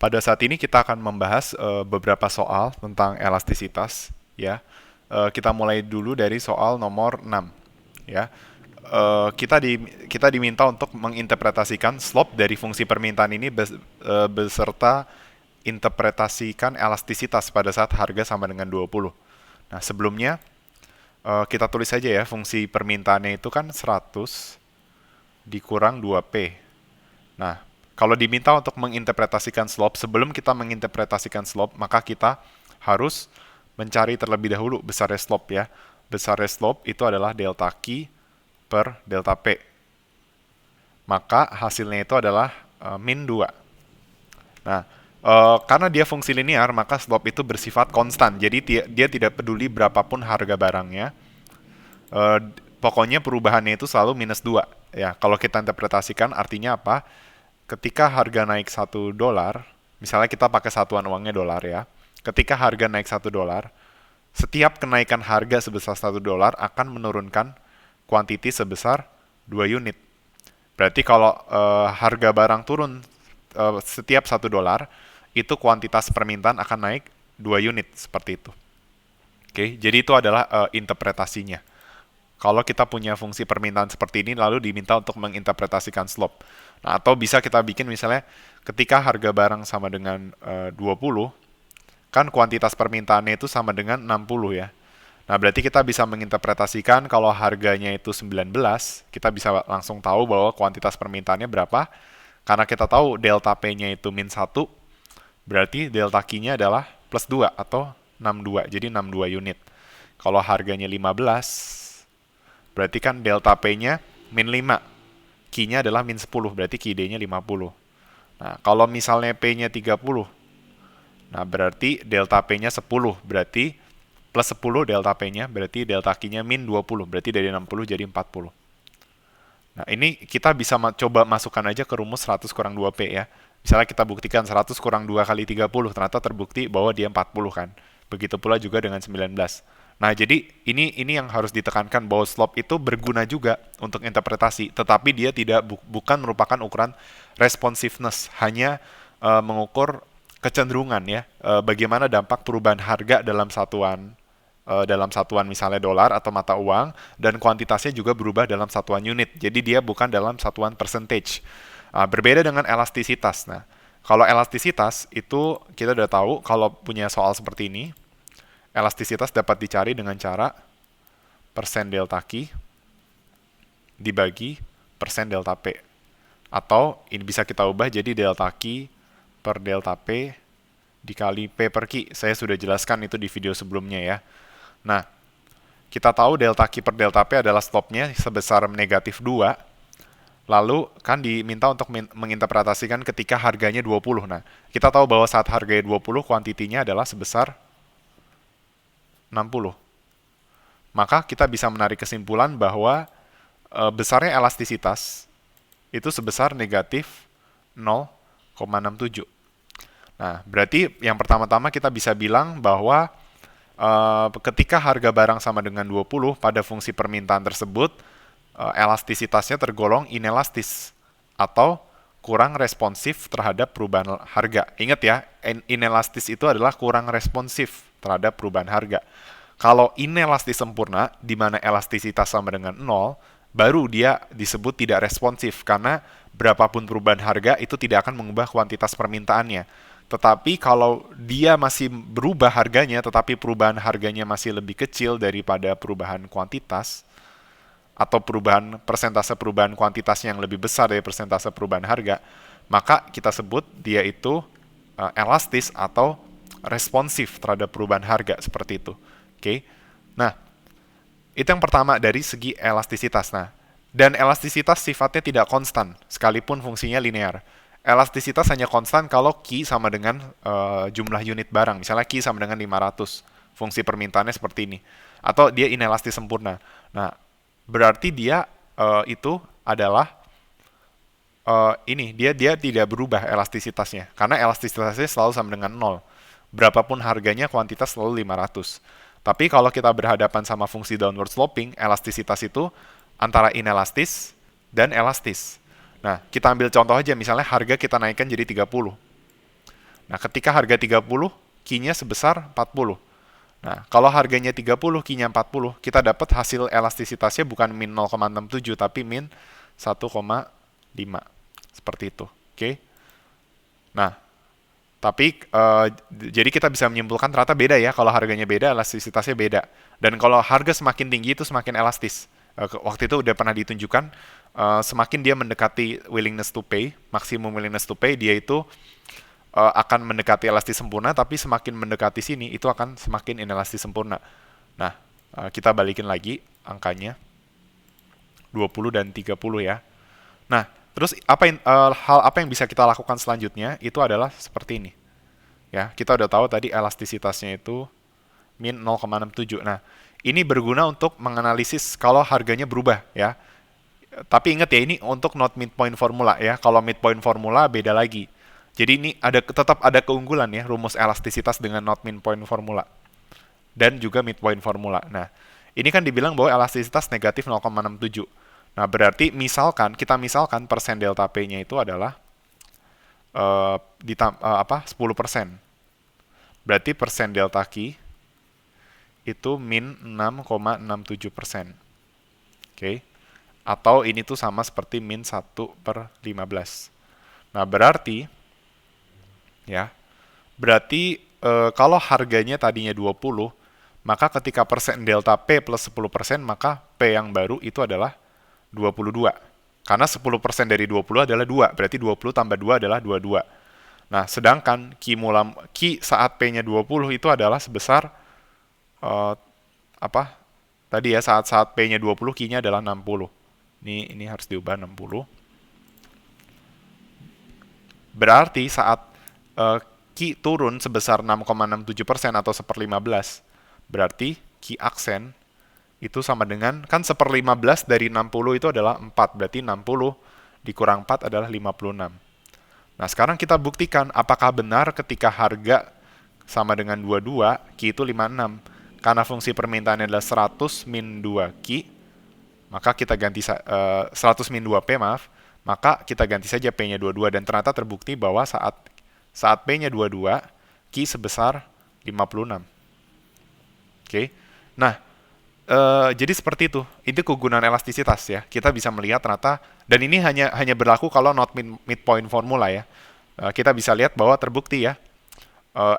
Pada saat ini kita akan membahas beberapa soal tentang elastisitas ya. Kita mulai dulu dari soal nomor 6 ya. Kita diminta untuk menginterpretasikan slope dari fungsi permintaan ini beserta interpretasikan elastisitas pada saat harga sama dengan 20. Nah, sebelumnya kita tulis saja ya, fungsi permintaannya itu kan 100 dikurang 2P. Nah, kalau diminta untuk menginterpretasikan slope, sebelum kita menginterpretasikan slope, maka kita harus mencari terlebih dahulu besarnya slope ya. Besarnya slope itu adalah delta Q per delta P. Maka hasilnya itu adalah min 2. Nah, karena dia fungsi linear, maka slope itu bersifat konstan. Jadi dia tidak peduli berapapun harga barangnya. Eh, Pokoknya perubahannya itu selalu minus 2. Ya, kalau kita interpretasikan artinya apa? Ketika harga naik $1, misalnya kita pakai satuan uangnya dolar ya. Ketika harga naik $1, setiap kenaikan harga sebesar $1 akan menurunkan kuantiti sebesar 2 unit. Berarti kalau harga barang turun setiap $1, itu kuantitas permintaan akan naik 2 unit seperti itu. Oke, jadi itu adalah interpretasinya. Kalau kita punya fungsi permintaan seperti ini, lalu diminta untuk menginterpretasikan slope. Nah, atau bisa kita bikin misalnya ketika harga barang sama dengan 20, kan kuantitas permintaannya itu sama dengan 60 ya. Nah, berarti kita bisa menginterpretasikan kalau harganya itu 19, kita bisa langsung tahu bahwa kuantitas permintaannya berapa. Karena kita tahu delta P-nya itu min 1, berarti delta Q-nya adalah plus 2 atau 62, jadi 62 unit. Kalau harganya 15, berarti kan delta P-nya min 5. Q-nya adalah min 10, berarti QD-nya 50. Nah, kalau misalnya P-nya 30, nah berarti delta P-nya 10, berarti plus 10 delta P-nya, berarti delta Q-nya min 20, berarti dari 60 jadi 40. Nah, ini kita bisa coba masukkan aja ke rumus 100 kurang 2P ya. Misalnya kita buktikan 100 kurang 2 kali 30, ternyata terbukti bahwa dia 40 kan. Begitu pula juga dengan 19. Nah, jadi ini yang harus ditekankan bahwa slope itu berguna juga untuk interpretasi, tetapi dia bukan merupakan ukuran responsiveness, hanya mengukur kecenderungan ya, bagaimana dampak perubahan harga dalam satuan misalnya dolar atau mata uang, dan kuantitasnya juga berubah dalam satuan unit. Jadi dia bukan dalam satuan percentage. Berbeda dengan elastisitas. Nah, kalau elastisitas itu kita udah tahu kalau punya soal seperti ini, elastisitas dapat dicari dengan cara persen delta Q dibagi persen delta P. Atau ini bisa kita ubah jadi delta Q per delta P dikali P per Q. Saya sudah jelaskan itu di video sebelumnya ya. Nah, kita tahu delta Q per delta P adalah slope-nya sebesar negatif 2. Lalu kan diminta untuk menginterpretasikan ketika harganya 20. Nah, kita tahu bahwa saat harganya 20, kuantitinya adalah sebesar 60. Maka kita bisa menarik kesimpulan bahwa besarnya elastisitas itu sebesar negatif 0,67. Nah, berarti yang pertama-tama kita bisa bilang bahwa ketika harga barang sama dengan 20 pada fungsi permintaan tersebut, elastisitasnya tergolong inelastis atau kurang responsif terhadap perubahan harga. Ingat ya, inelastis itu adalah kurang responsif terhadap perubahan harga. Kalau inelastis sempurna, di mana elastisitas sama dengan 0, baru dia disebut tidak responsif, karena berapapun perubahan harga itu tidak akan mengubah kuantitas permintaannya. Tetapi kalau dia masih berubah harganya, tetapi perubahan harganya masih lebih kecil daripada perubahan kuantitas, atau persentase perubahan kuantitasnya yang lebih besar dari persentase perubahan harga, maka kita sebut dia itu elastis atau responsif terhadap perubahan harga seperti itu. Oke. Nah, itu yang pertama dari segi elastisitas. Nah, dan elastisitas sifatnya tidak konstan sekalipun fungsinya linear. Elastisitas hanya konstan kalau Q sama dengan jumlah unit barang. Misalnya Q sama dengan 500. Fungsi permintaannya seperti ini. Atau dia inelastis sempurna. Nah, berarti dia itu adalah dia tidak berubah elastisitasnya, karena elastisitasnya selalu sama dengan 0. Berapapun harganya, kuantitas selalu 500. Tapi kalau kita berhadapan sama fungsi downward sloping, elastisitas itu antara inelastis dan elastis. Nah, kita ambil contoh aja, misalnya harga kita naikkan jadi 30. Nah, ketika harga 30, Q-nya sebesar 40. Nah, kalau harganya 30, Q-nya 40, kita dapat hasil elastisitasnya bukan min 0,67, tapi min 1,5. Seperti itu. Oke. Nah, tapi jadi kita bisa menyimpulkan ternyata beda ya. Kalau harganya beda, elastisitasnya beda. Dan kalau harga semakin tinggi itu semakin elastis. Waktu itu udah pernah ditunjukkan, semakin dia mendekati willingness to pay, maksimum willingness to pay, dia itu akan mendekati elastis sempurna, tapi semakin mendekati sini itu akan semakin inelastis sempurna. Nah, kita balikin lagi angkanya 20 dan 30 ya. Nah, terus hal apa yang bisa kita lakukan selanjutnya itu adalah seperti ini. Ya, kita udah tahu tadi elastisitasnya itu min 0,67. Nah, ini berguna untuk menganalisis kalau harganya berubah ya. Tapi ingat ya, ini untuk not midpoint formula ya. Kalau midpoint formula beda lagi. Jadi ini tetap ada keunggulan ya, rumus elastisitas dengan not midpoint formula. Dan juga midpoint formula. Nah, ini kan dibilang bahwa elastisitas negatif 0,67. Nah, berarti kita misalkan persen delta P-nya itu adalah 10%. Berarti persen delta Q itu min 6,67%. Oke. Atau ini tuh sama seperti min 1/15. Nah, berarti kalau harganya tadinya 20, maka ketika persen delta P plus 10%, maka P yang baru itu adalah 22. Karena 10% dari 20 adalah 2, berarti 20 tambah 2 adalah 22. Nah, sedangkan Q saat P-nya 20 itu adalah sebesar Tadi ya, saat P-nya 20, Q-nya adalah 60. Ini harus diubah 60. Berarti saat Q turun sebesar 6,67% atau 1/15, berarti Q aksen itu sama dengan, kan 1/15 dari 60 itu adalah 4, berarti 60 dikurang 4 adalah 56. Nah, sekarang kita buktikan apakah benar ketika harga sama dengan 22, Q itu 56. Karena fungsi permintaannya adalah 100 min 2 Q, maka kita ganti 100 min 2 P, maaf, maka kita ganti saja P-nya 22, dan ternyata terbukti bahwa saat P-nya 22, Q sebesar 56. Oke. Nah, jadi seperti itu. Itu kegunaan elastisitas ya. Kita bisa melihat ternyata, dan ini hanya berlaku kalau not midpoint formula ya. Kita bisa lihat bahwa terbukti ya,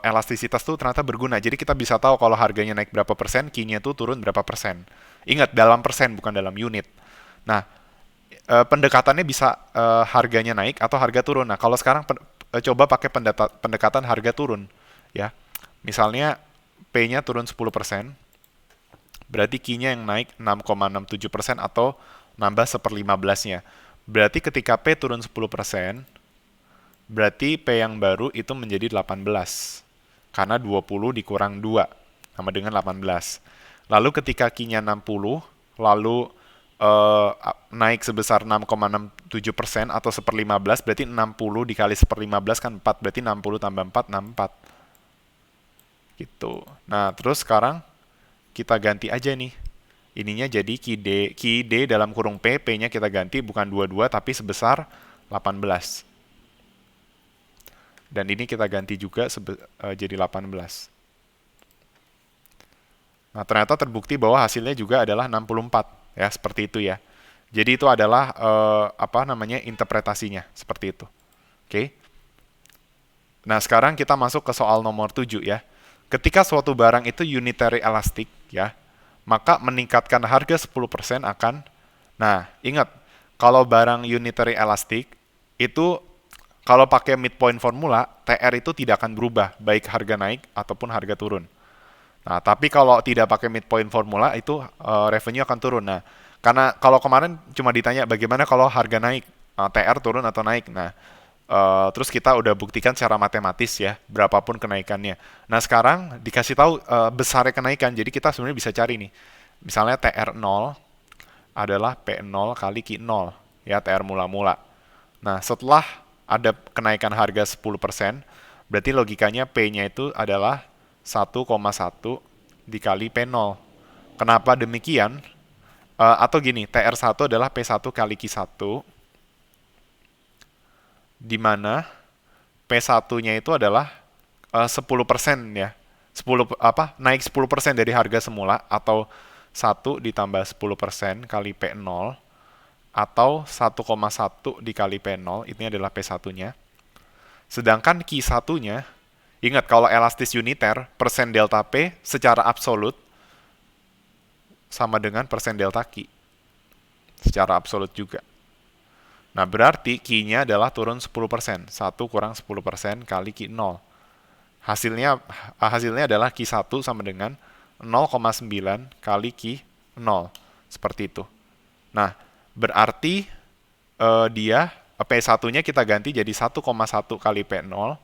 elastisitas tuh ternyata berguna. Jadi kita bisa tahu kalau harganya naik berapa persen, Q-nya tuh turun berapa persen. Ingat, dalam persen bukan dalam unit. Nah, pendekatannya bisa harganya naik atau harga turun. Nah, kalau sekarang coba pakai pendekatan harga turun ya. Misalnya P-nya turun 10%, berarti Q-nya yang naik 6,67% atau nambah 1/15-nya. Berarti ketika P turun 10%, berarti P yang baru itu menjadi 18. Karena 20 dikurang 2, sama dengan 18. Lalu ketika Q-nya 60, lalu naik sebesar 6,67% atau 1/15, berarti 60 dikali 1/15 kan 4, berarti 60 tambah 4, 64. Gitu. Nah, terus sekarang kita ganti aja nih. Ininya jadi QD dalam kurung P, P-nya kita ganti bukan 22 tapi sebesar 18. Dan ini kita ganti juga jadi 18. Nah, ternyata terbukti bahwa hasilnya juga adalah 64, ya, seperti itu ya. Jadi itu adalah interpretasinya seperti itu. Oke. Nah, sekarang kita masuk ke soal nomor 7 ya. Ketika suatu barang itu unitary elastic ya, maka meningkatkan harga 10% akan, nah, ingat, kalau barang unitary elastic itu kalau pakai midpoint formula, TR itu tidak akan berubah, baik harga naik ataupun harga turun. Nah, tapi kalau tidak pakai midpoint formula, itu revenue akan turun. Nah, karena kalau kemarin cuma ditanya bagaimana kalau harga naik, TR turun atau naik. Nah, terus kita udah buktikan secara matematis ya, berapapun kenaikannya. Nah, sekarang dikasih tahu besarnya kenaikan, jadi kita sebenarnya bisa cari nih. Misalnya TR0 adalah P0 kali Q0, ya, TR mula-mula. Nah, setelah ada kenaikan harga 10%, berarti logikanya P-nya itu adalah 1,1 dikali P0. Kenapa demikian? Atau gini, TR1 adalah P1 kali Q1, di mana P1-nya itu adalah 10% ya. Naik 10% dari harga semula atau 1 ditambah 10% kali P0 atau 1,1 dikali P0, ini adalah P1-nya. Sedangkan Q1-nya, ingat kalau elastis uniter, persen delta P secara absolut sama dengan persen delta Q. Secara absolut juga. Nah, berarti Q-nya adalah turun 10%. 1 kurang 10% kali Q0. Hasilnya adalah Q1 sama dengan 0,9 kali Q0. Seperti itu. Nah, berarti P1-nya kita ganti jadi 1,1 kali P0.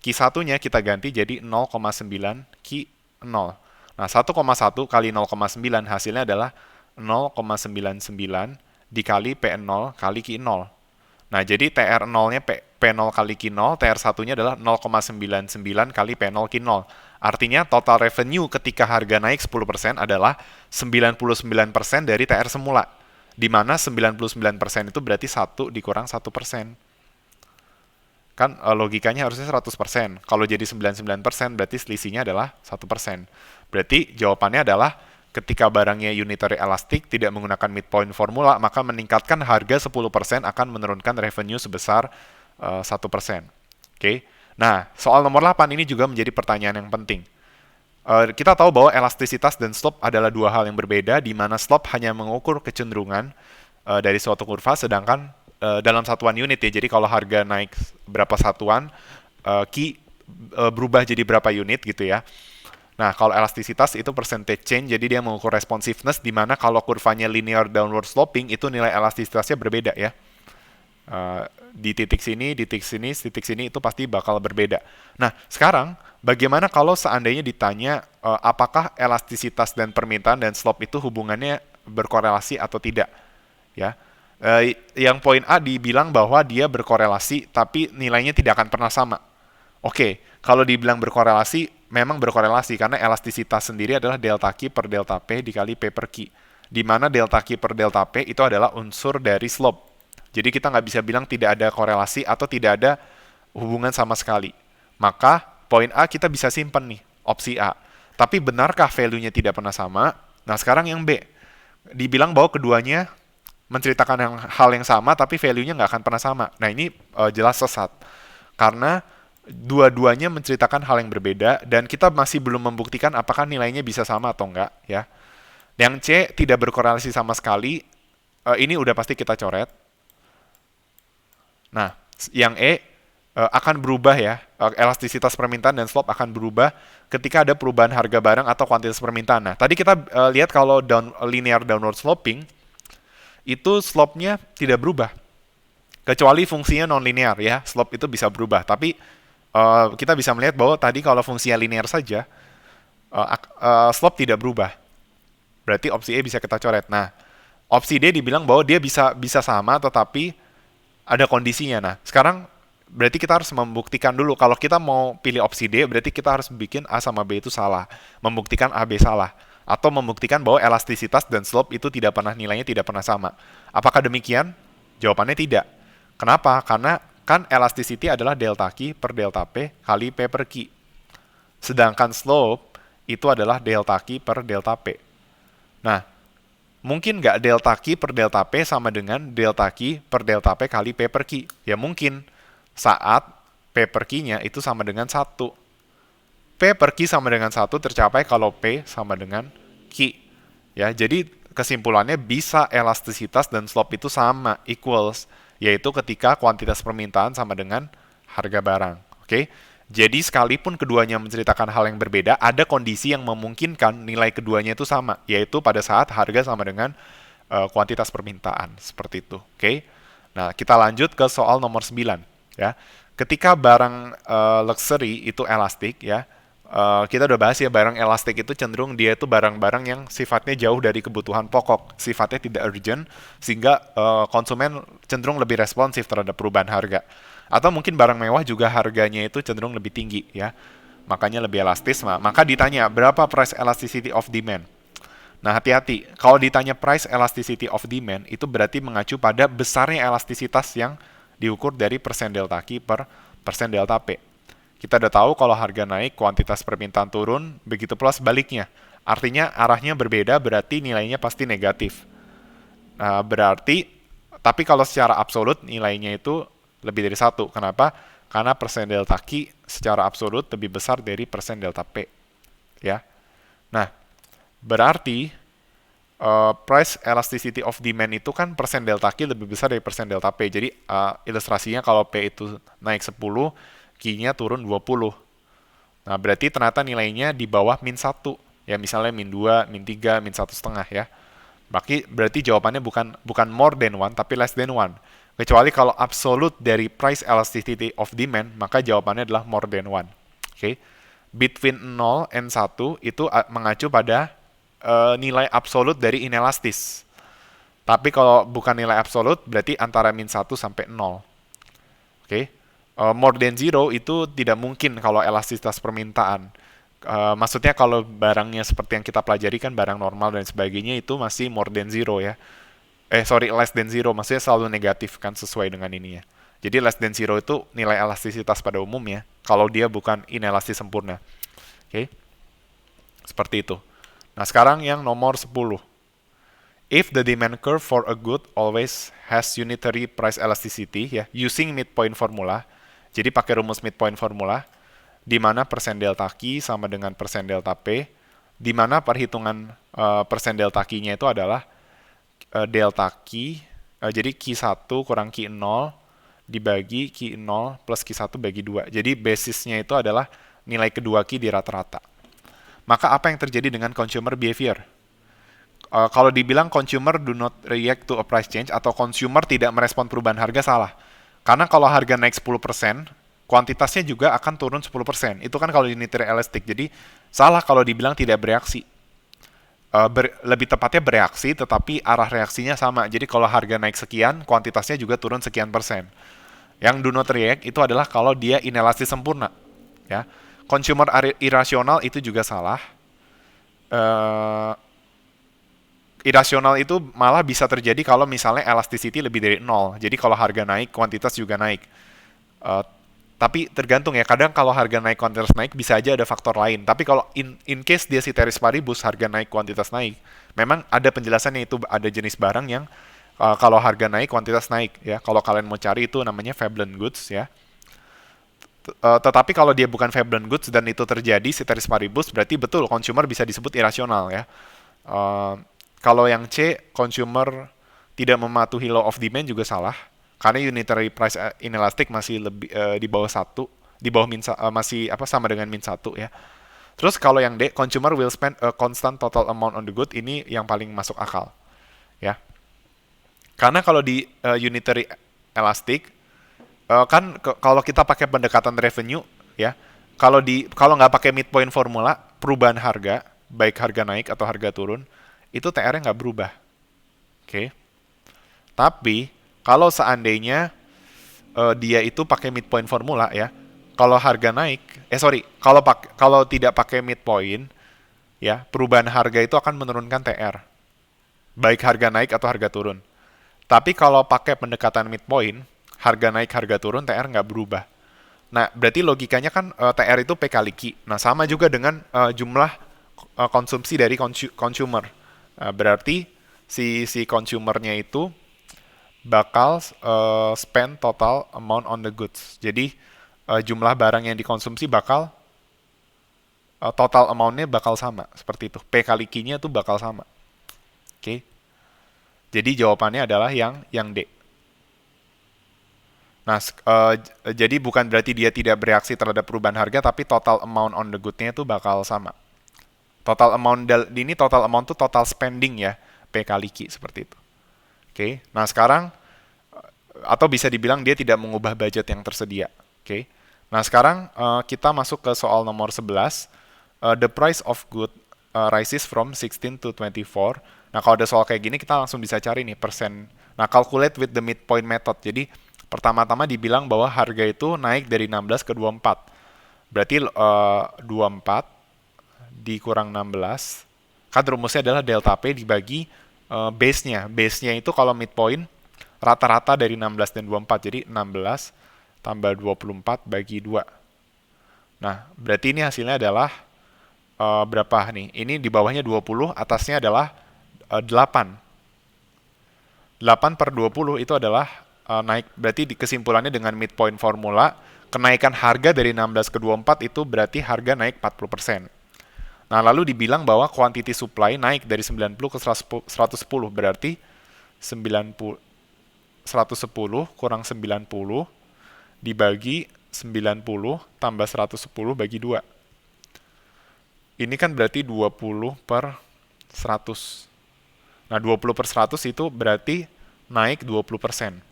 Q1-nya kita ganti jadi 0,9 Q0. Nah, 1,1 kali 0,9 hasilnya adalah 0,99 dikali P0 kali Q0. Nah, jadi TR0-nya P0 kali Q0, TR1-nya adalah 0,99 kali P0 Q0. Artinya total revenue ketika harga naik 10% adalah 99% dari TR semula. Di mana 99% itu berarti 1 dikurang 1%. Kan logikanya harusnya 100%. Kalau jadi 99% berarti selisihnya adalah 1%. Berarti jawabannya adalah ketika barangnya unitary elastic tidak menggunakan midpoint formula, maka meningkatkan harga 10% akan menurunkan revenue sebesar 1%. Oke. Nah, soal nomor 8 ini juga menjadi pertanyaan yang penting. Kita tahu bahwa elastisitas dan slope adalah dua hal yang berbeda, di mana slope hanya mengukur kecenderungan dari suatu kurva, sedangkan dalam satuan unit ya. Jadi kalau harga naik berapa satuan, Q berubah jadi berapa unit gitu ya. Nah, kalau elastisitas itu percentage change, jadi dia mengukur responsiveness, di mana kalau kurvanya linear downward sloping, itu nilai elastisitasnya berbeda ya. Di titik sini, titik sini, itu pasti bakal berbeda. Nah, sekarang bagaimana kalau seandainya ditanya apakah elastisitas dan permintaan dan slope itu hubungannya berkorelasi atau tidak? Ya, yang poin A dibilang bahwa dia berkorelasi, tapi nilainya tidak akan pernah sama. Oke, kalau dibilang berkorelasi, memang berkorelasi karena elastisitas sendiri adalah delta Q per delta P dikali P per Q. Di mana delta Q per delta P itu adalah unsur dari slope. Jadi kita nggak bisa bilang tidak ada korelasi atau tidak ada hubungan sama sekali. Maka poin A kita bisa simpan nih, opsi A. Tapi benarkah value-nya tidak pernah sama? Nah, sekarang yang B. Dibilang bahwa keduanya menceritakan hal yang sama, tapi value-nya nggak akan pernah sama. Nah, ini jelas sesat. Karena dua-duanya menceritakan hal yang berbeda, dan kita masih belum membuktikan apakah nilainya bisa sama atau enggak. Ya. Yang C tidak berkorelasi sama sekali, ini udah pasti kita coret. Nah, yang E akan berubah ya, elastisitas permintaan dan slope akan berubah ketika ada perubahan harga barang atau kuantitas permintaan. Nah, tadi kita lihat kalau linear downward sloping, itu slope-nya tidak berubah. Kecuali fungsinya non-linear ya, slope itu bisa berubah. Tapi kita bisa melihat bahwa tadi kalau fungsinya linear saja, slope tidak berubah. Berarti opsi E bisa kita coret. Nah, opsi D dibilang bahwa dia bisa sama, tetapi ada kondisinya. Nah, sekarang berarti kita harus membuktikan dulu. Kalau kita mau pilih opsi D, berarti kita harus bikin A sama B itu salah. Membuktikan A, B salah. Atau membuktikan bahwa elastisitas dan slope itu nilainya tidak pernah sama. Apakah demikian? Jawabannya tidak. Kenapa? Karena kan elasticity adalah delta Q per delta P kali P per Q. Sedangkan slope itu adalah delta Q per delta P. Nah, mungkin nggak delta Q per delta P sama dengan delta Q per delta P kali P per Q? Ya mungkin, saat P per Q-nya itu sama dengan 1. P per Q sama dengan 1 tercapai kalau P sama dengan Q. Ya, jadi kesimpulannya bisa elastisitas dan slope itu sama, equals, yaitu ketika kuantitas permintaan sama dengan harga barang. Oke? Jadi sekalipun keduanya menceritakan hal yang berbeda, ada kondisi yang memungkinkan nilai keduanya itu sama, yaitu pada saat harga sama dengan kuantitas permintaan, seperti itu. Oke? Nah, kita lanjut ke soal nomor 9, ya. Ketika barang luxury itu elastik, ya. Kita udah bahas ya, barang elastik itu cenderung dia itu barang-barang yang sifatnya jauh dari kebutuhan pokok, sifatnya tidak urgent, sehingga konsumen cenderung lebih responsif terhadap perubahan harga. Atau mungkin barang mewah juga harganya itu cenderung lebih tinggi ya, makanya lebih elastis. Maka ditanya berapa price elasticity of demand. Nah, hati-hati, kalau ditanya price elasticity of demand itu berarti mengacu pada besarnya elastisitas yang diukur dari persen delta Q per persen delta P. Kita udah tahu kalau harga naik, kuantitas permintaan turun, begitu pula sebaliknya. Artinya arahnya berbeda, berarti nilainya pasti negatif. Nah, berarti, tapi kalau secara absolut nilainya itu lebih dari satu. Kenapa? Karena persen delta Q secara absolut lebih besar dari persen delta P. Ya. Nah, berarti price elasticity of demand itu kan persen delta Q lebih besar dari persen delta P. Jadi ilustrasinya kalau P itu naik 10, Q-nya turun 20. Nah, berarti ternyata nilainya di bawah min 1. Ya, misalnya min 2, min 3, min 1,5 ya. Berarti jawabannya bukan more than one, tapi less than one. Kecuali kalau absolute dari price elasticity of demand, maka jawabannya adalah more than one. Oke. Okay? Between 0 and 1 itu mengacu pada nilai absolut dari inelastis. Tapi kalau bukan nilai absolut, berarti antara min 1 sampai 0. Oke. Okay? More than zero itu tidak mungkin kalau elastisitas permintaan. Maksudnya kalau barangnya seperti yang kita pelajari kan barang normal dan sebagainya itu masih more than zero ya. Less than zero, maksudnya selalu negatif kan sesuai dengan ini ya. Jadi less than zero itu nilai elastisitas pada umumnya kalau dia bukan inelastis sempurna. Oke. Seperti itu. Nah, sekarang yang nomor 10. If the demand curve for a good always has unitary price elasticity ya, using midpoint formula. Jadi pakai rumus midpoint formula di mana persen delta Q sama dengan persen delta P, di mana perhitungan persen delta Q-nya itu adalah delta Q, jadi Q1 kurang Q0 dibagi Q0 plus Q1 bagi 2. Jadi basisnya itu adalah nilai kedua Q di rata-rata. Maka apa yang terjadi dengan consumer behavior? Kalau dibilang consumer do not react to a price change atau consumer tidak merespon perubahan harga, salah. Karena kalau harga naik 10%, kuantitasnya juga akan turun 10%. Itu kan kalau unitary elastic. Jadi salah kalau dibilang tidak bereaksi. Lebih tepatnya bereaksi, tetapi arah reaksinya sama. Jadi kalau harga naik sekian, kuantitasnya juga turun sekian persen. Yang do not react itu adalah kalau dia inelastis sempurna. Ya, consumer irasional itu juga salah. Irasional itu malah bisa terjadi kalau misalnya elasticity lebih dari 0. Jadi kalau harga naik, kuantitas juga naik. Tapi tergantung ya, kadang kalau harga naik, kuantitas naik, bisa aja ada faktor lain. Tapi kalau in case dia ceteris paribus, harga naik, kuantitas naik, memang ada penjelasannya, itu ada jenis barang yang kalau harga naik, kuantitas naik. Ya, kalau kalian mau cari itu namanya Veblen goods ya. Tetapi kalau dia bukan Veblen goods dan itu terjadi ceteris paribus, berarti betul consumer bisa disebut irasional ya. Kalau yang C, consumer tidak mematuhi law of demand juga salah. Karena unitary price inelastic masih lebih di bawah 1, di bawah masih sama dengan min 1 ya. Terus kalau yang D, consumer will spend a constant total amount on the good, ini yang paling masuk akal. Ya. Karena kalau di unitary elastic kan kalau kita pakai pendekatan revenue ya, kalau nggak pakai midpoint formula, perubahan harga, baik harga naik atau harga turun, itu TR-nya nggak berubah. Oke. Tapi kalau seandainya dia itu pakai midpoint formula ya, kalau harga naik, kalau tidak pakai midpoint ya, perubahan harga itu akan menurunkan TR, baik harga naik atau harga turun. Tapi kalau pakai pendekatan midpoint, harga naik harga turun, TR nggak berubah. Nah, berarti logikanya kan TR itu P kali Q. Nah, sama juga dengan jumlah konsumsi dari consumer. Berarti si consumernya itu bakal spend total amount on the goods. Jadi jumlah barang yang dikonsumsi bakal total amount-nya bakal sama, seperti itu. P kali Q-nya itu bakal sama. Oke. Jadi jawabannya adalah yang D. Nah, jadi bukan berarti dia tidak bereaksi terhadap perubahan harga, tapi total amount on the good-nya itu bakal sama. Total amount ini total amount itu total spending ya, P kali Q, seperti itu. Oke. Nah, sekarang atau bisa dibilang dia tidak mengubah budget yang tersedia. Oke. Nah, sekarang kita masuk ke soal nomor 11. The price of good rises from 16 to 24. Nah, kalau ada soal kayak gini kita langsung bisa cari nih persen. Nah, calculate with the midpoint method. Jadi, pertama-tama dibilang bahwa harga itu naik dari 16 ke 24. Berarti 24 dikurang 16. Kan rumusnya adalah delta P dibagi base-nya. Base-nya itu kalau midpoint rata-rata dari 16 dan 24. Jadi 16 tambah 24 bagi 2. Nah, berarti ini hasilnya adalah berapa nih? Ini di bawahnya 20, atasnya adalah 8. 8 per 20 itu adalah naik, berarti di kesimpulannya dengan midpoint formula, kenaikan harga dari 16 ke 24 itu berarti harga naik 40%. Nah, lalu dibilang bahwa quantity supply naik dari 90 ke 110, berarti 90, 110 kurang 90 dibagi 90 tambah 110 bagi 2. Ini kan berarti 20 per 100. Nah, 20 per 100 itu berarti naik 20%.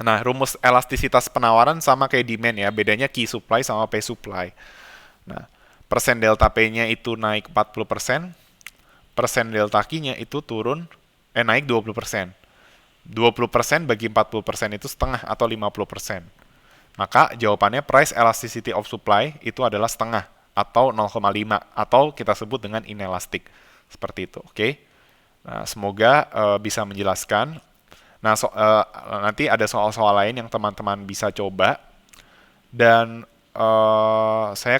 Nah, rumus elastisitas penawaran sama kayak demand ya, bedanya Q supply sama P supply. Nah, persen delta P-nya itu naik 40%, persen delta Q-nya itu naik 20%. 20% bagi 40% itu setengah atau 50%. Maka jawabannya price elasticity of supply itu adalah setengah atau 0,5 atau kita sebut dengan inelastic. Seperti itu, oke? Nah, semoga bisa menjelaskan. Nah, nanti ada soal-soal lain yang teman-teman bisa coba dan saya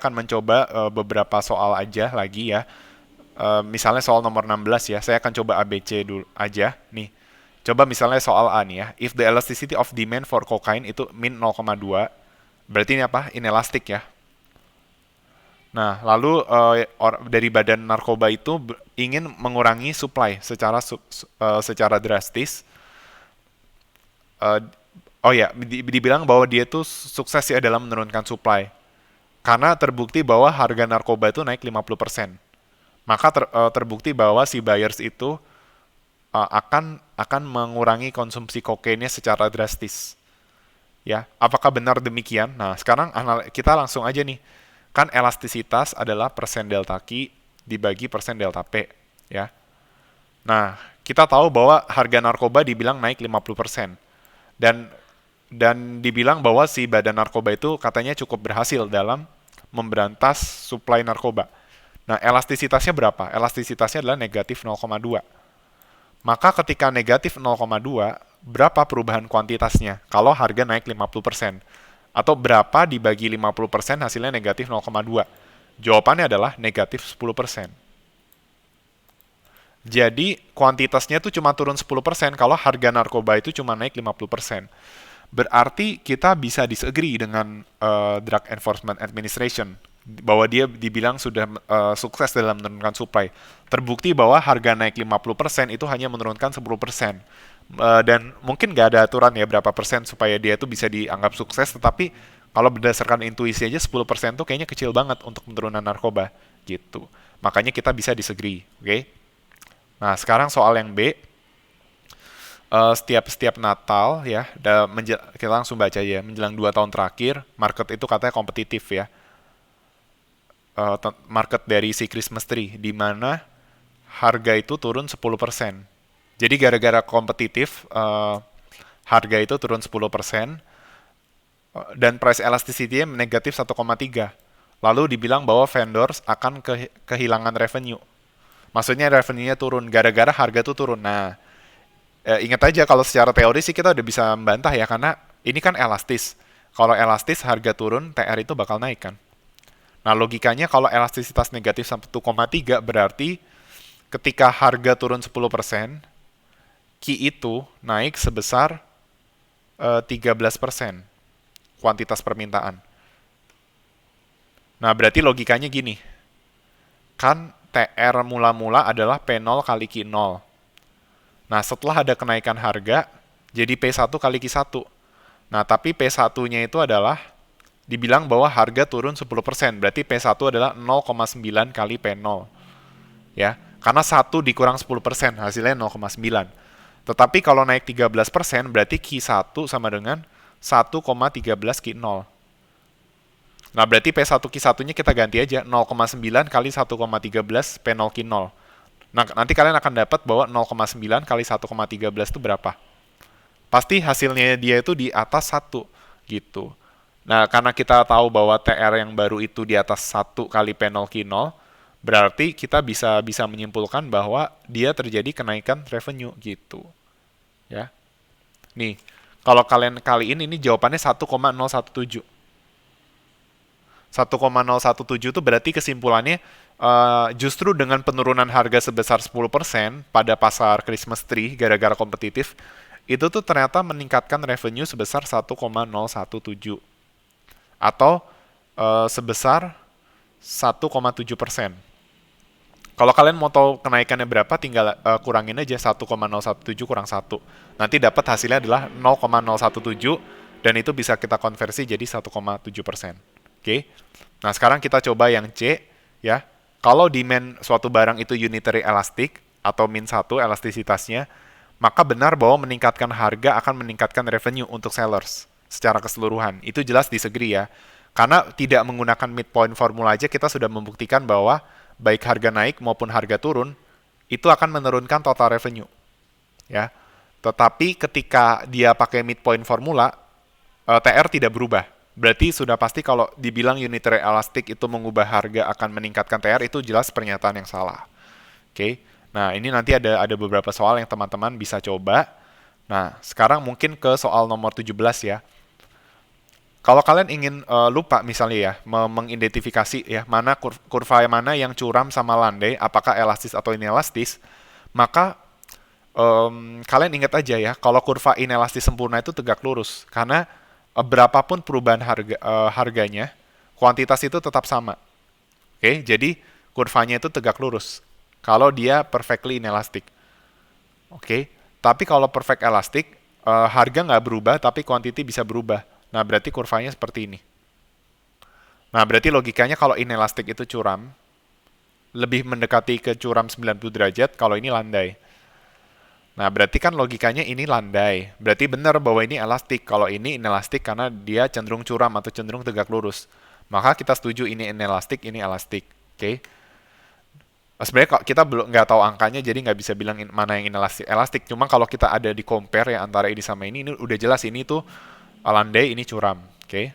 akan mencoba beberapa soal aja lagi ya. Misalnya soal nomor 16 ya, saya akan coba ABC dulu aja nih. Coba misalnya soal A nih ya. If the elasticity of demand for cocaine itu min 0,2, berarti ini apa? Inelastik ya. Nah, lalu dari badan narkoba itu ingin mengurangi supply secara drastis. Uh, oh ya, dibilang bahwa dia tuh sukses ya dalam menurunkan supply. Karena terbukti bahwa harga narkoba itu naik 50%. Maka terbukti bahwa si buyers itu akan mengurangi konsumsi kokainnya secara drastis. Ya, apakah benar demikian? Nah, sekarang kita langsung aja nih. Kan elastisitas adalah persen delta Q dibagi persen delta P, ya. Nah, kita tahu bahwa harga narkoba dibilang naik 50%. Dan dibilang bahwa si badan narkoba itu katanya cukup berhasil dalam memberantas suplai narkoba. Nah, elastisitasnya berapa? Elastisitasnya adalah negatif 0,2. Maka ketika negatif 0,2, berapa perubahan kuantitasnya kalau harga naik 50%? Atau berapa dibagi 50% hasilnya negatif 0,2? Jawabannya adalah negatif 10%. Jadi kuantitasnya itu cuma turun 10% kalau harga narkoba itu cuma naik 50%. Berarti kita bisa disagree dengan Drug Enforcement Administration bahwa dia dibilang sudah sukses dalam menurunkan supply. Terbukti bahwa harga naik 50% itu hanya menurunkan 10%. Dan mungkin nggak ada aturan ya berapa persen supaya dia itu bisa dianggap sukses, tetapi kalau berdasarkan intuisi aja 10% tuh kayaknya kecil banget untuk penurunan narkoba gitu. Makanya kita bisa disagree, oke? Nah, sekarang soal yang B. Setiap Natal ya, kita langsung baca ya, menjelang 2 tahun terakhir, market itu katanya kompetitif ya. Market dari si Christmas tree, di mana harga itu turun 10%. Jadi gara-gara kompetitif, harga itu turun 10%, dan price elasticity-nya negatif 1,3. Lalu dibilang bahwa vendors akan kehilangan revenue. Maksudnya revenue-nya turun, gara-gara harga itu turun. Nah, ingat aja kalau secara teori sih kita udah bisa membantah ya, karena ini kan elastis. Kalau elastis harga turun, TR itu bakal naik kan. Nah, logikanya kalau elastisitas negatif 1,3 berarti ketika harga turun 10%, Q itu naik sebesar 13% kuantitas permintaan. Nah, berarti logikanya gini. Kan TR mula-mula adalah P0 kali Q0. Nah, setelah ada kenaikan harga, jadi P1 kali Q1. Nah, tapi P1-nya itu adalah dibilang bahwa harga turun 10%, berarti P1 adalah 0,9 kali P0. Ya, karena 1 dikurang 10%, hasilnya 0,9. Tetapi kalau naik 13%, berarti Q1 sama dengan 1,13 Q0. Nah, berarti P1 Q1-nya kita ganti aja, 0,9 kali 1,13 P0 Q0. Nah, nanti kalian akan dapat bahwa 0,9 kali 1,13 itu berapa? Pasti hasilnya dia itu di atas 1, gitu. Nah, karena kita tahu bahwa TR yang baru itu di atas 1 kali P0 Q0, berarti kita bisa menyimpulkan bahwa dia terjadi kenaikan revenue, gitu. Ya. Nih, kalau kalian kaliin ini jawabannya 1,017. 1,017 itu berarti kesimpulannya justru dengan penurunan harga sebesar 10% pada pasar Christmas tree gara-gara kompetitif, itu tuh ternyata meningkatkan revenue sebesar 1,017 atau sebesar 1,7%. Kalau kalian mau tahu kenaikannya berapa, tinggal kurangin aja 1,017 kurang 1. Nanti dapat hasilnya adalah 0,017 dan itu bisa kita konversi jadi 1,7%. Oke. Nah, sekarang kita coba yang C ya. Kalau demand suatu barang itu unitary elastic atau min 1 elastisitasnya, maka benar bahwa meningkatkan harga akan meningkatkan revenue untuk sellers secara keseluruhan. Itu jelas disagree ya. Karena tidak menggunakan midpoint formula aja kita sudah membuktikan bahwa baik harga naik maupun harga turun itu akan menurunkan total revenue. Ya. Tetapi ketika dia pakai midpoint formula, TR tidak berubah. Berarti sudah pasti kalau dibilang unitary elastic itu mengubah harga akan meningkatkan TR, itu jelas pernyataan yang salah. Oke. Nah, ini nanti ada beberapa soal yang teman-teman bisa coba. Nah, sekarang mungkin ke soal nomor 17 ya. Kalau kalian ingin lupa misalnya ya, mengidentifikasi ya mana kurva mana yang curam sama landai, apakah elastis atau inelastis, maka kalian ingat aja ya, kalau kurva inelastis sempurna itu tegak lurus, karena berapapun perubahan harganya, kuantitas itu tetap sama. Oke, jadi kurvanya itu tegak lurus. Kalau dia perfectly inelastic. Oke, tapi kalau perfect elastic, harga nggak berubah, tapi quantity bisa berubah. Nah, berarti kurvanya seperti ini. Nah, berarti logikanya kalau inelastic itu curam, lebih mendekati ke curam 90 derajat, kalau ini landai. Nah, berarti kan logikanya ini landai. Berarti benar bahwa ini elastik. Kalau ini inelastik karena dia cenderung curam atau cenderung tegak lurus. Maka kita setuju ini inelastik, ini elastik. Oke. Sebenarnya kita belum nggak tahu angkanya, jadi nggak bisa bilang mana yang inelastik. Cuma kalau kita ada di compare ya antara ini sama ini udah jelas ini tuh landai, ini curam. Oke.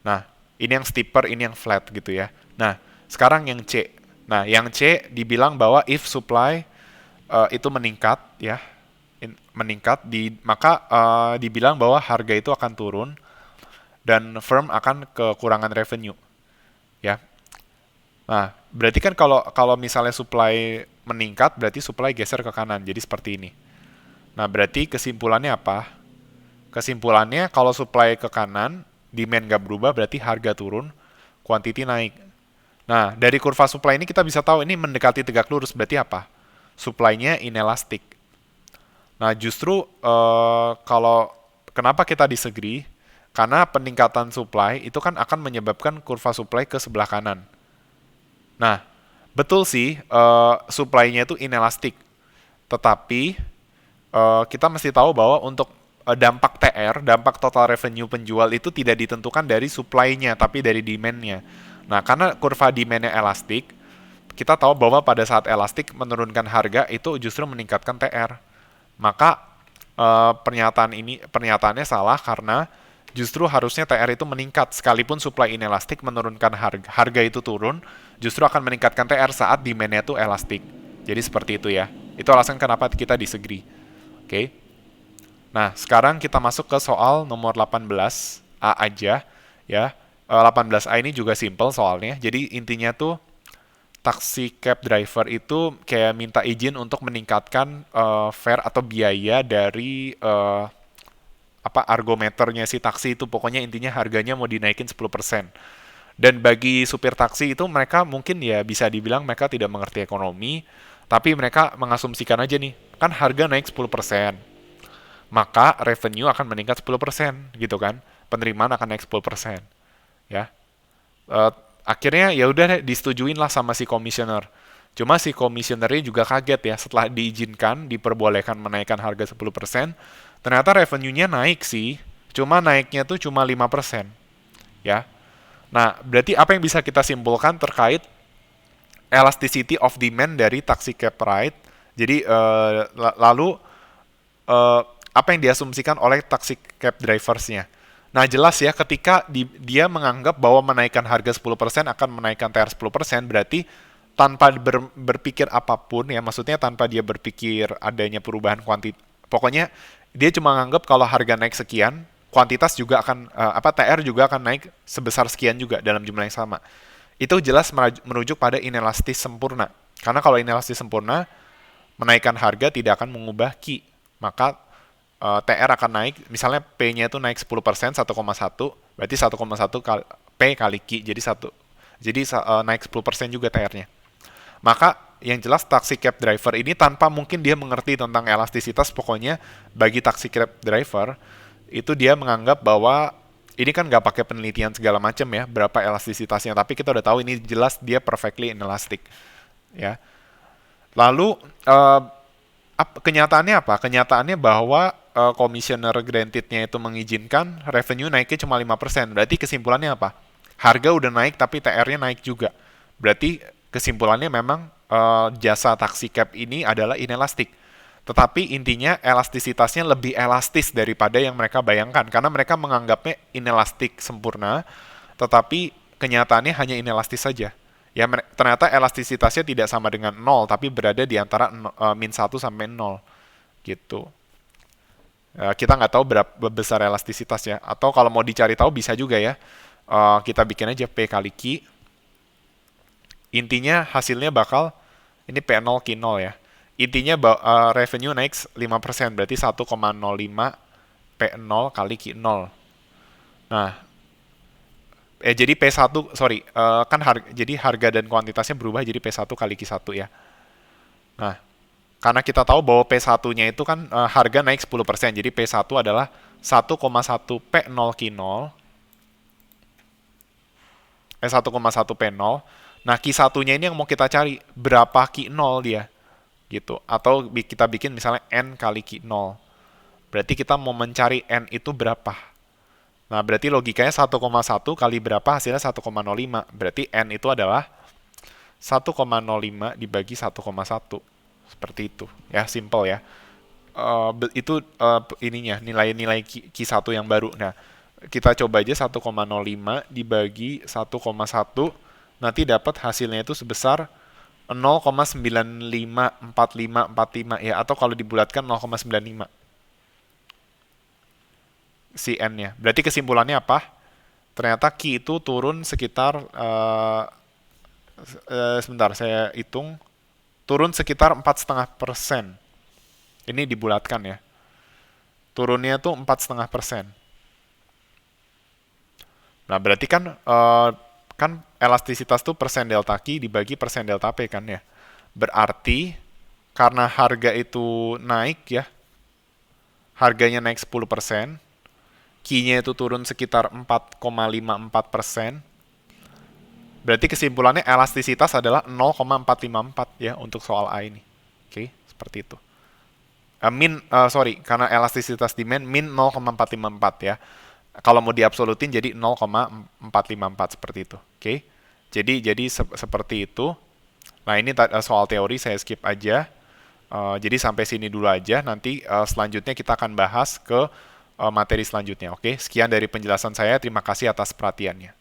Nah, ini yang steeper, ini yang flat gitu ya. Nah, sekarang yang C. Nah, yang C dibilang bahwa if supply itu meningkat ya, meningkat maka dibilang bahwa harga itu akan turun dan firm akan kekurangan revenue. Ya. Nah, berarti kan kalau misalnya supply meningkat, berarti supply geser ke kanan. Jadi seperti ini. Nah, berarti kesimpulannya apa? Kesimpulannya kalau supply ke kanan, demand nggak berubah, berarti harga turun, quantity naik. Nah, dari kurva supply ini kita bisa tahu ini mendekati tegak lurus, berarti apa? Supply-nya inelastik. Nah, justru kalau kenapa kita disagree? Karena peningkatan supply itu kan akan menyebabkan kurva supply ke sebelah kanan. Nah, betul sih supply-nya itu inelastik. Tetapi kita mesti tahu bahwa untuk dampak TR, dampak total revenue penjual itu tidak ditentukan dari supply-nya, tapi dari demand-nya. Nah, karena kurva demand-nya elastik, kita tahu bahwa pada saat elastik menurunkan harga itu justru meningkatkan TR. Maka pernyataannya salah karena justru harusnya TR itu meningkat. Sekalipun supply inelastik menurunkan harga itu turun, justru akan meningkatkan TR saat demand-nya itu elastik. Jadi seperti itu ya. Itu alasan kenapa kita disagree. Oke. Nah, sekarang kita masuk ke soal nomor 18A aja ya. 18A ini juga simple soalnya. Jadi intinya tuh taksi cab driver itu kayak minta izin untuk meningkatkan fare atau biaya dari argometernya si taksi itu. Pokoknya intinya harganya mau dinaikin 10%. Dan bagi supir taksi itu mereka mungkin ya bisa dibilang mereka tidak mengerti ekonomi, tapi mereka mengasumsikan aja nih, kan harga naik 10%. Maka revenue akan meningkat 10% gitu kan. Penerimaan akan naik 10%. Ya. Akhirnya ya udah disetujuin lah sama si komisioner. Cuma si komisionernya juga kaget ya setelah diizinkan, diperbolehkan menaikkan harga 10%, ternyata revenue-nya naik sih. Cuma naiknya tuh cuma 5%. Ya. Nah, berarti apa yang bisa kita simpulkan terkait elasticity of demand dari taxi cab ride? Jadi lalu apa yang diasumsikan oleh taxi cab drivers-nya. Nah, jelas ya ketika dia menganggap bahwa menaikkan harga 10% akan menaikkan TR 10%, berarti tanpa berpikir apapun ya, maksudnya tanpa dia berpikir adanya perubahan kuantitas. Pokoknya dia cuma menganggap kalau harga naik sekian, kuantitas juga akan TR juga akan naik sebesar sekian juga dalam jumlah yang sama. Itu jelas merujuk pada inelastis sempurna. Karena kalau inelastis sempurna, menaikkan harga tidak akan mengubah Q. Maka TR akan naik, misalnya P-nya itu naik 10%, 1,1, berarti 1,1 kali P kali Q, jadi naik 10% juga TR-nya. Maka yang jelas taxi cab driver ini tanpa mungkin dia mengerti tentang elastisitas, pokoknya bagi taxi cab driver itu dia menganggap bahwa ini kan nggak pakai penelitian segala macam ya, berapa elastisitasnya, tapi kita udah tahu ini jelas dia perfectly inelastic, ya. Lalu kenyataannya apa? Kenyataannya bahwa commissioner grantednya itu mengizinkan revenue naiknya cuma 5%. Berarti kesimpulannya apa? Harga udah naik tapi TR-nya naik juga. Berarti kesimpulannya memang jasa taksi cab ini adalah inelastik. Tetapi intinya elastisitasnya lebih elastis daripada yang mereka bayangkan. Karena mereka menganggapnya inelastik sempurna, tetapi kenyataannya hanya inelastis saja. Ya, ternyata elastisitasnya tidak sama dengan 0, tapi berada di antara min 1 sampai 0. Gitu. Kita nggak tahu berapa besar elastisitasnya. Atau kalau mau dicari tahu bisa juga ya. Kita bikin aja P kali Q. Intinya hasilnya bakal, ini P0 Q0 ya. Intinya revenue naik 5%, berarti 1,05 P0 kali Q0. Nah, jadi P1, sorry, kan jadi harga dan kuantitasnya berubah jadi P1 kali Q1 ya. Nah, karena kita tahu bahwa P1-nya itu kan harga naik 10%, jadi P1 adalah 1,1 P0 Q0, 1,1 P0. Nah, Q1-nya ini yang mau kita cari, berapa Q0 dia, gitu. Atau kita bikin misalnya N kali Q0. Berarti kita mau mencari N itu berapa. Nah, berarti logikanya 1,1 kali berapa hasilnya 1,05. Berarti N itu adalah 1,05 dibagi 1,1. Seperti itu. Ya, simple ya. Itu ininya, nilai-nilai Q1 yang baru. Nah, kita coba aja 1,05 dibagi 1,1. Nanti dapat hasilnya itu sebesar 0,954545 ya. Atau kalau dibulatkan 0,95. Si N-nya. Berarti kesimpulannya apa? Ternyata Q itu turun sekitar sebentar saya hitung, turun sekitar 4,5%. Ini dibulatkan ya. Turunnya tuh 4,5%. Nah, berarti kan kan elastisitas tuh persen delta Q dibagi persen delta P kan ya. Berarti karena harga itu naik ya, harganya naik 10%, Q-nya itu turun sekitar 4,54%. Berarti kesimpulannya elastisitas adalah 0,454 ya untuk soal A ini. Oke, seperti itu. Karena elastisitas demand min 0,454 ya. Kalau mau diabsolutin jadi 0,454 seperti itu. Oke. Jadi seperti itu. Nah, ini soal teori saya skip aja. Jadi sampai sini dulu aja. Nanti selanjutnya kita akan bahas ke materi selanjutnya. Oke, sekian dari penjelasan saya. Terima kasih atas perhatiannya.